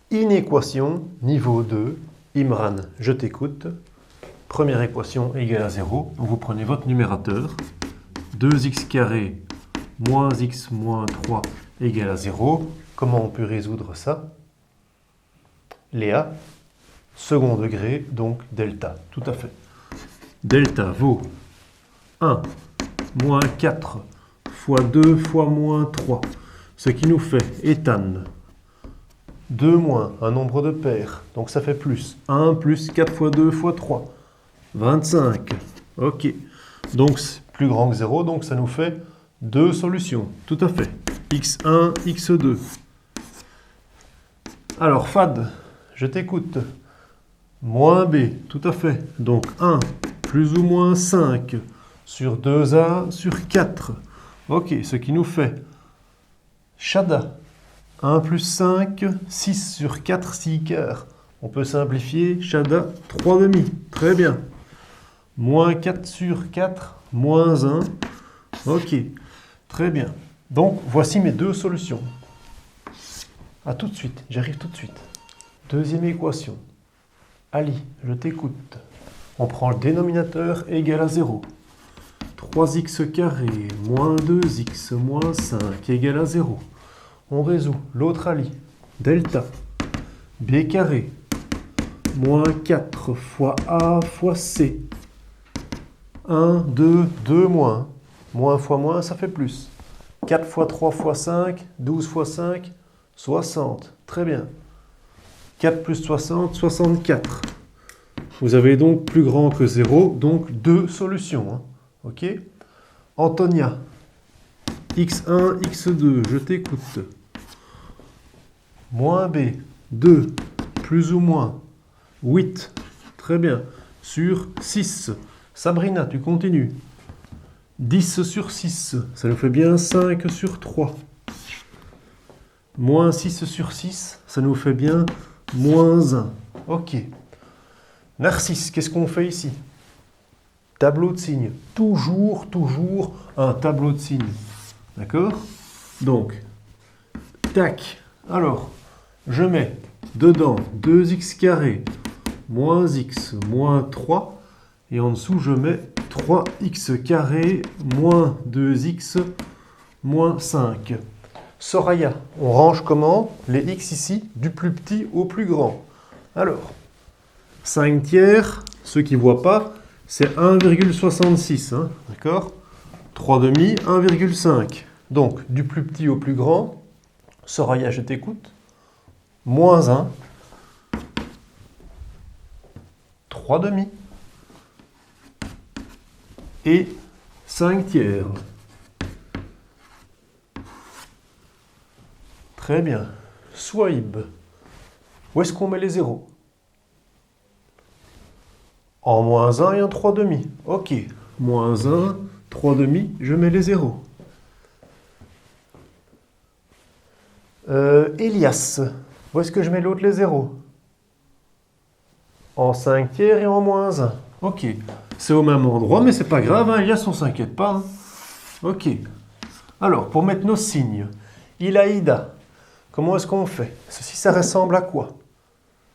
Inéquation, niveau 2. Imran, je t'écoute. Première équation égale à 0. Donc vous prenez votre numérateur. 2x carré moins x moins 3 égale à 0. Comment on peut résoudre ça? Léa, second degré, donc delta. Tout à fait. Delta vaut 1 moins 4 fois 2 fois moins 3. Ce qui nous fait étane 2 moins un nombre de paires. Donc ça fait plus. 1 plus 4 fois 2 fois 3. 25. Ok. Donc c'est plus grand que 0. Donc ça nous fait deux solutions. Tout à fait. x1, x2. Alors Fad, je t'écoute. Moins b. Tout à fait. Donc 1 plus ou moins 5 sur 2a sur 4. Ok. Ce qui nous fait Shada. 1 plus 5, 6 sur 4, 6 quarts. On peut simplifier, Shada, 3 demi. Très bien. Moins 4 sur 4, moins 1. Ok, très bien. Donc, voici mes deux solutions. A tout de suite, j'arrive tout de suite. Deuxième équation. Ali, je t'écoute. On prend le dénominateur égal à 0. 3x carré moins 2x moins 5 égale à 0. On résout l'autre Ali. Delta. B carré. Moins 4 fois A fois C. 1, 2, 2 moins. Moins fois moins, ça fait plus. 4 fois 3 fois 5, 12 fois 5, 60. Très bien. 4 plus 60, 64. Vous avez donc plus grand que 0, donc deux solutions. Hein. Ok? Antonia. x1, x2, je t'écoute. Moins b, 2, plus ou moins 8, très bien, sur 6. Sabrina, tu continues. 10 sur 6, ça nous fait bien 5 sur 3. Moins 6 sur 6, ça nous fait bien moins 1. Ok. Narcisse, qu'est-ce qu'on fait ici? Tableau de signes. Toujours un tableau de signes. D'accord? Donc, tac. Alors, je mets dedans 2x carré moins x moins 3. Et en dessous, je mets 3x carré moins 2x moins 5. Soraya, on range comment? Les x ici, du plus petit au plus grand. Alors, 5 tiers, ceux qui ne voient pas, c'est 1,66. Hein, d'accord? 3 demi, 1,5. Donc, du plus petit au plus grand, Soraya, je t'écoute. Moins 1. 3 demi. Et 5 tiers. Très bien. Swaib. Où est-ce qu'on met les zéros? En moins 1 et en 3 demi. Ok. Moins 1, 3 demi, je mets les zéros. Elias. Où est-ce que je mets l'autre les zéros? En 5 tiers et en moins 1. Ok. C'est au même endroit, mais c'est pas grave, hein, Elias, on s'inquiète pas. Hein. Ok. Alors, pour mettre nos signes, Ilaïda, comment est-ce qu'on fait? Ceci, ça ressemble à quoi?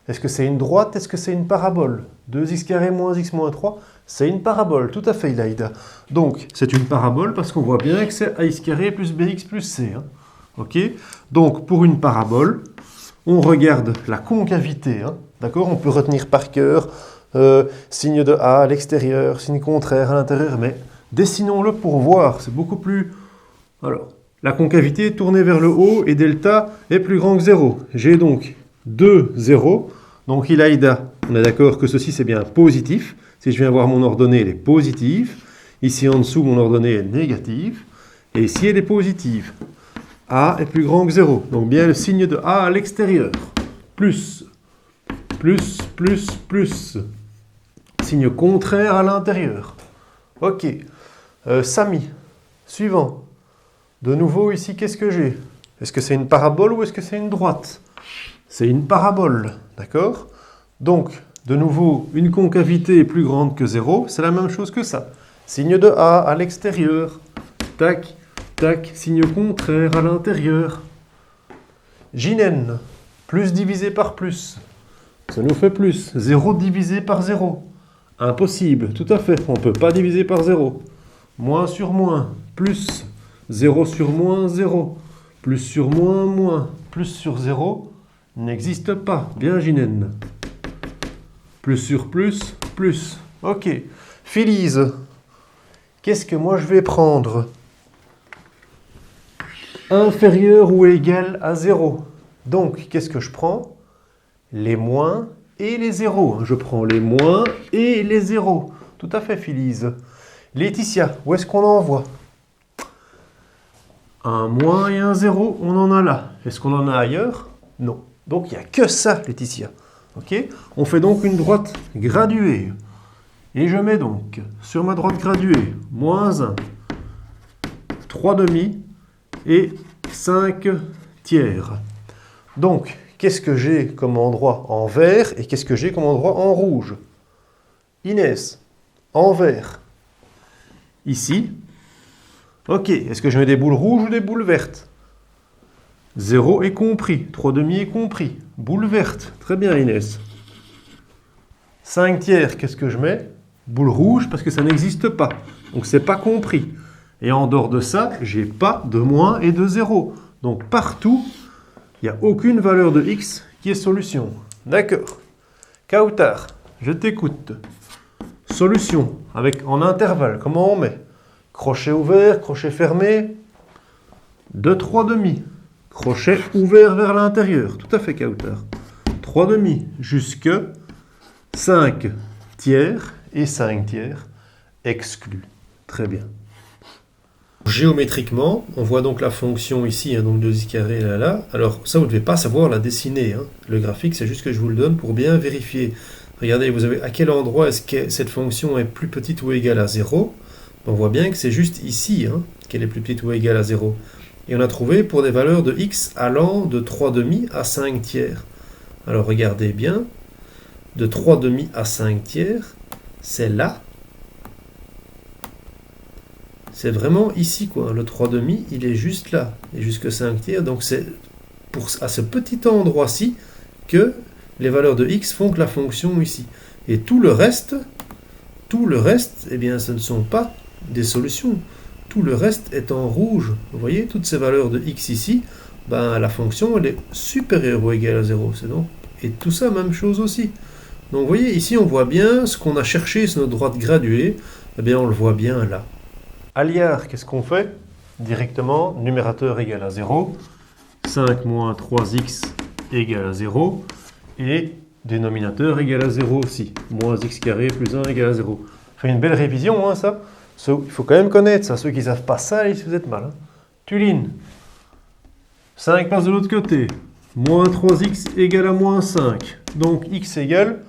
Est-ce que c'est une droite? Est-ce que c'est une parabole? 2x carré moins x moins 3, c'est une parabole, tout à fait, Ilaïda. Donc, c'est une parabole parce qu'on voit bien que c'est ax carré plus bx plus c. Hein. Ok? Donc, pour une parabole, on regarde la concavité. Hein. D'accord? On peut retenir par cœur signe de A à l'extérieur, signe contraire à l'intérieur, mais dessinons-le pour voir. C'est beaucoup plus... Alors, la concavité est tournée vers le haut et delta est plus grand que 0. J'ai donc 2 0. Donc, Ilaïda, on est d'accord que ceci, c'est bien positif. Si je viens voir mon ordonnée, elle est positive. Ici, en dessous, mon ordonnée est négative. Et ici, elle est positive. A est plus grand que 0. Donc, bien le signe de A à l'extérieur. Plus. Signe contraire à l'intérieur. Ok. Samy, suivant. De nouveau, ici, qu'est-ce que j'ai? Est-ce que c'est une parabole ou est-ce que c'est une droite? C'est une parabole, d'accord? Donc, de nouveau, une concavité est plus grande que 0, c'est la même chose que ça. Signe de A à l'extérieur. Tac, tac, signe contraire à l'intérieur. Ginen, Plus divisé par plus. Ça nous fait plus. 0 divisé par 0. Impossible, tout à fait. On ne peut pas diviser par 0. Moins sur moins, plus. 0 sur moins, 0. Plus sur moins, moins. Plus sur 0 n'existe pas. Bien, Ginène. Plus sur plus, plus. Ok. Philise, qu'est-ce que moi je vais prendre? Inférieur ou égal à 0. Donc, qu'est-ce que je prends? Les moins et les zéros. Je prends les moins et les zéros. Tout à fait, Philise. Laetitia, où est-ce qu'on en voit? Un moins et un zéro, on en a là. Est-ce qu'on en a ailleurs? Non. Donc, il n'y a que ça, Laetitia. Ok? On fait donc une droite graduée. Et je mets donc sur ma droite graduée, moins 1, 3 demi et 5 tiers. Donc, qu'est-ce que j'ai comme endroit en vert et qu'est-ce que j'ai comme endroit en rouge? Inès, en vert. Ici. Ok, est-ce que je mets des boules rouges ou des boules vertes? 0 est compris, 3 demi est compris. Boule verte, très bien Inès. 5 tiers, qu'est-ce que je mets? Boule rouge parce que ça n'existe pas. Donc c'est pas compris. Et en dehors de ça, j'ai pas de moins et de 0. Donc partout, il n'y a aucune valeur de x qui est solution. D'accord. Kautar, je t'écoute. Solution, avec en intervalle, comment on met? Crochet ouvert, crochet fermé. 2, 3 demi. Crochet ouvert vers l'intérieur. Tout à fait, Kautar. 3 demi jusque 5 tiers et 5 tiers exclus. Très bien. Géométriquement, on voit donc la fonction ici, donc 2x carré là. Alors ça, vous ne devez pas savoir la dessiner. Le graphique, c'est juste que je vous le donne pour bien vérifier. Regardez, vous avez à quel endroit est-ce que cette fonction est plus petite ou égale à 0. On voit bien que c'est juste ici qu'elle est plus petite ou égale à 0. Et on a trouvé pour des valeurs de x allant de 3 demi à 5 tiers. Alors regardez bien, de 3 demi à 5 tiers, c'est là. C'est vraiment ici, quoi. Le 3 demi, il est juste là. Et jusque 5 tiers. Donc c'est à ce petit endroit-ci que les valeurs de x font que la fonction ici. Et tout le reste, eh bien, ce ne sont pas des solutions. Tout le reste est en rouge. Vous voyez, toutes ces valeurs de x ici, ben, la fonction, elle est supérieure ou égale à 0. Et tout ça, même chose aussi. Donc vous voyez, ici, on voit bien ce qu'on a cherché sur notre droite graduée. Eh bien, on le voit bien là. Aliard, qu'est-ce qu'on fait? Directement, numérateur égale à 0. 5 moins 3x égale à 0. Et dénominateur égale à 0 aussi. Moins x carré plus 1 égale à 0. Fait une belle révision, ça. Il faut quand même connaître ça. Ceux qui ne savent pas ça, vous êtes mal. Tuline. 5 passe de l'autre côté. Moins 3x égale à moins 5. Donc x égale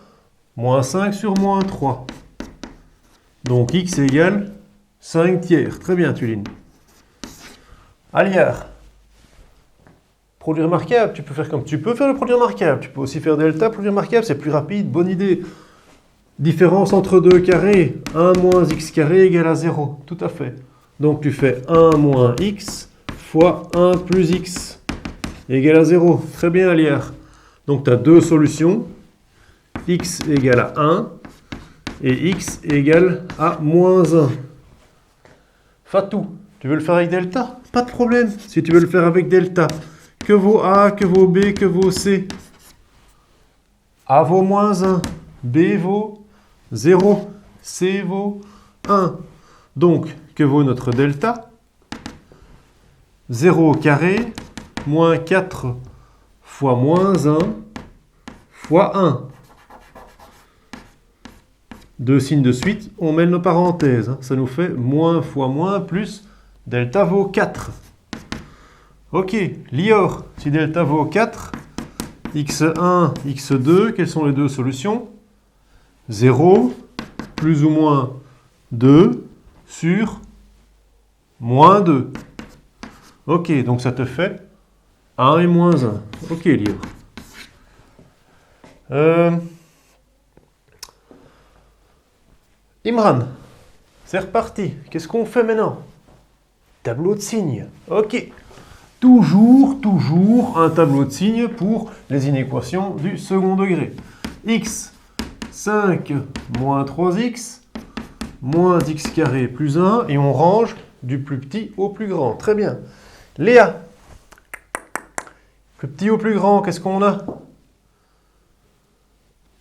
moins 5 sur moins 3. Donc x égale 5 tiers. Très bien, Tuline. Aliard. Produit remarquable. Tu peux faire comme tu peux faire le produit remarquable. Tu peux aussi faire delta, produit remarquable. C'est plus rapide. Bonne idée. Différence entre deux carrés. 1 moins x carré égale à 0. Tout à fait. Donc tu fais 1 moins x fois 1 plus x égale à 0. Très bien, Aliard. Donc tu as deux solutions. X égale à 1 et x égale à moins 1. Fatou, tu veux le faire avec delta? Pas de problème. Si tu veux le faire avec delta, que vaut A, que vaut B, que vaut C? A vaut moins 1, B vaut 0, C vaut 1. Donc, que vaut notre delta? 0 au carré, moins 4 fois moins 1 fois 1. Deux signes de suite, on mêle nos parenthèses. Ça nous fait moins fois moins plus delta vaut 4. Ok, Lior, si delta vaut 4, x1, x2, quelles sont les deux solutions? 0, plus ou moins 2, sur moins 2. Ok, donc ça te fait 1 et moins 1. Ok, Lior. Imran, c'est reparti. Qu'est-ce qu'on fait maintenant? Tableau de signes. Ok. toujours un tableau de signes pour les inéquations du second degré. X, 5 moins 3x, moins x carré plus 1, et on range du plus petit au plus grand. Très bien. Léa, plus petit au plus grand, qu'est-ce qu'on a?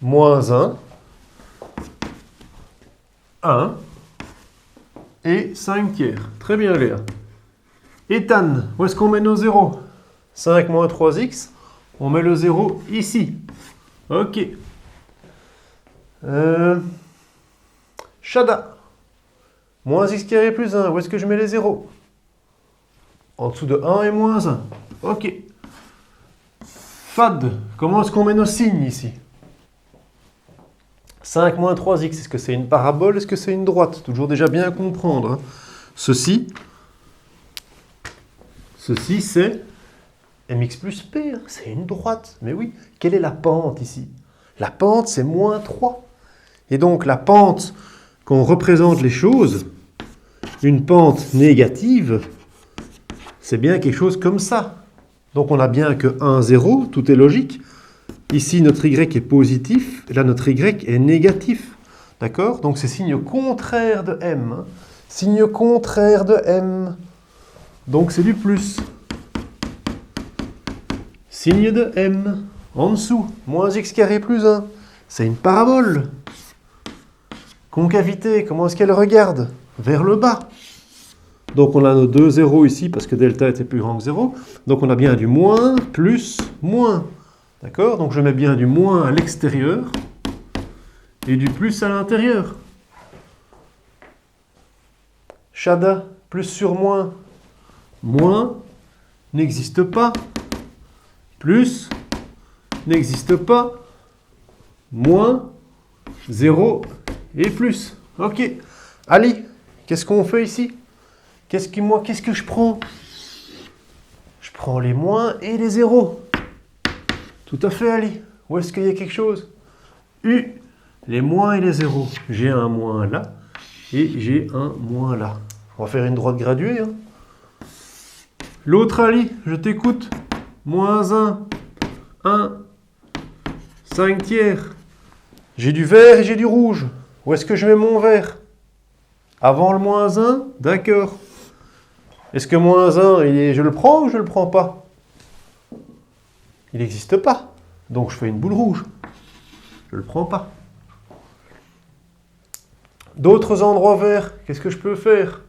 Moins 1 et 5 tiers. Très bien, Léa. Ethan, où est-ce qu'on met nos zéros? 5 moins 3x, on met le 0 ici. Ok. Shada, moins x carré plus 1, où est-ce que je mets les zéros? En dessous de 1 et moins 1. Ok. Fad, comment est-ce qu'on met nos signes ici? 5 moins 3x, est-ce que c'est une parabole? Est-ce que c'est une droite? Toujours déjà bien comprendre. Hein. Ceci, c'est mx plus p. Hein. C'est une droite. Mais oui, quelle est la pente ici? La pente, c'est moins 3. Et donc, la pente, quand on représente les choses, une pente négative, c'est bien quelque chose comme ça. Donc, on a bien que 1, 0, tout est logique. Ici, notre y est positif, et là, notre y est négatif. D'accord? Donc, c'est signe contraire de m. Hein. Signe contraire de m. Donc, c'est du plus. Signe de m. En dessous, moins x carré plus 1. C'est une parabole. Concavité, comment est-ce qu'elle regarde? Vers le bas. Donc, on a nos deux zéros ici, parce que delta était plus grand que 0. Donc, on a bien du moins, plus, moins. D'accord? Donc je mets bien du moins à l'extérieur et du plus à l'intérieur. Shada, plus sur moins. Moins n'existe pas. Plus n'existe pas. Moins, 0 et plus. Ok. Ali, qu'est-ce qu'on fait ici? Qu'est-ce que je prends? Je prends les moins et les zéros. Tout à fait, Ali. Où est-ce qu'il y a quelque chose? U, les moins et les zéros. J'ai un moins là et j'ai un moins là. On va faire une droite graduée. Hein. L'autre, Ali, je t'écoute. Moins 1, 5 tiers. J'ai du vert et j'ai du rouge. Où est-ce que je mets mon vert? Avant le moins 1? D'accord. Est-ce que moins 1, je le prends ou je ne le prends pas? Il n'existe pas. Donc je fais une boule rouge. Je ne le prends pas. D'autres endroits verts, qu'est-ce que je peux faire?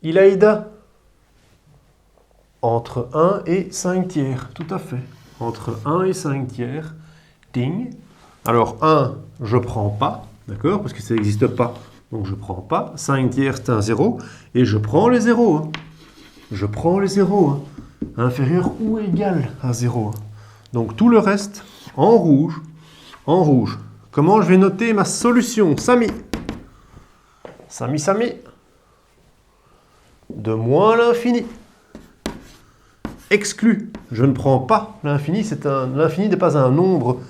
Ilaïda. Entre 1 et 5 tiers. Tout à fait. Entre 1 et 5 tiers. Ding. Alors 1, je ne prends pas. D'accord? Parce que ça n'existe pas. Donc je ne prends pas. 5 tiers, c'est un 0. Et je prends les zéros. Hein. Je prends les zéros. Hein. Inférieur ou égal à 0. Donc tout le reste en rouge. En rouge. Comment je vais noter ma solution? Samy. Samy. De moins l'infini. Exclu. Je ne prends pas l'infini. L'infini n'est pas un nombre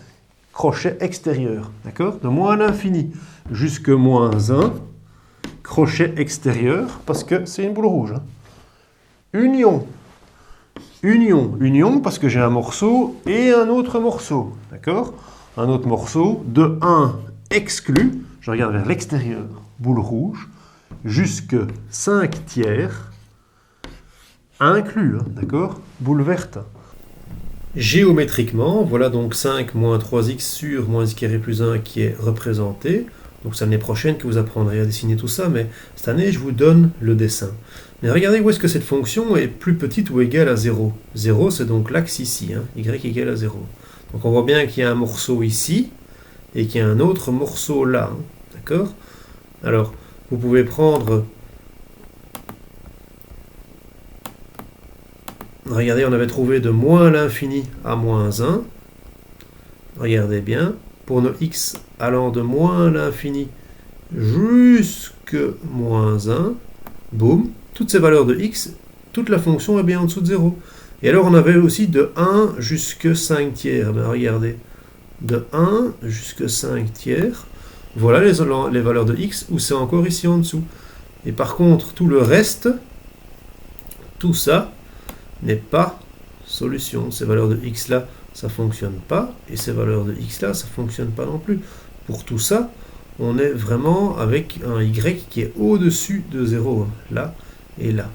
crochet extérieur. D'accord? De moins l'infini jusque moins 1. Crochet extérieur. Parce que c'est une boule rouge. Union. Union parce que j'ai un morceau et un autre morceau. D'accord? Un autre morceau de 1 exclu. Je regarde vers l'extérieur. Boule rouge. Jusque 5 tiers. Inclus. Hein, d'accord? Boule verte. Géométriquement, voilà donc 5 moins 3x sur moins x carré plus 1 qui est représenté. Donc c'est l'année prochaine que vous apprendrez à dessiner tout ça, mais cette année, je vous donne le dessin. Mais regardez où est-ce que cette fonction est plus petite ou égale à 0. 0, c'est donc l'axe ici, hein, y égale à 0. Donc on voit bien qu'il y a un morceau ici, et qu'il y a un autre morceau là. Hein, d'accord? Alors, vous pouvez prendre... Regardez, on avait trouvé de moins l'infini à moins 1. Regardez bien, pour nos x allant de moins l'infini jusque moins 1, boum, toutes ces valeurs de x, toute la fonction est bien en dessous de 0. Et alors on avait aussi de 1 jusque 5 tiers. Ben regardez, de 1 jusque 5 tiers, voilà les valeurs de x où c'est encore ici en dessous. Et par contre, tout le reste, tout ça n'est pas solution. Ces valeurs de x là, ça ne fonctionne pas, et ces valeurs de x là, ça ne fonctionne pas non plus. Pour tout ça, on est vraiment avec un y qui est au-dessus de 0, là et là.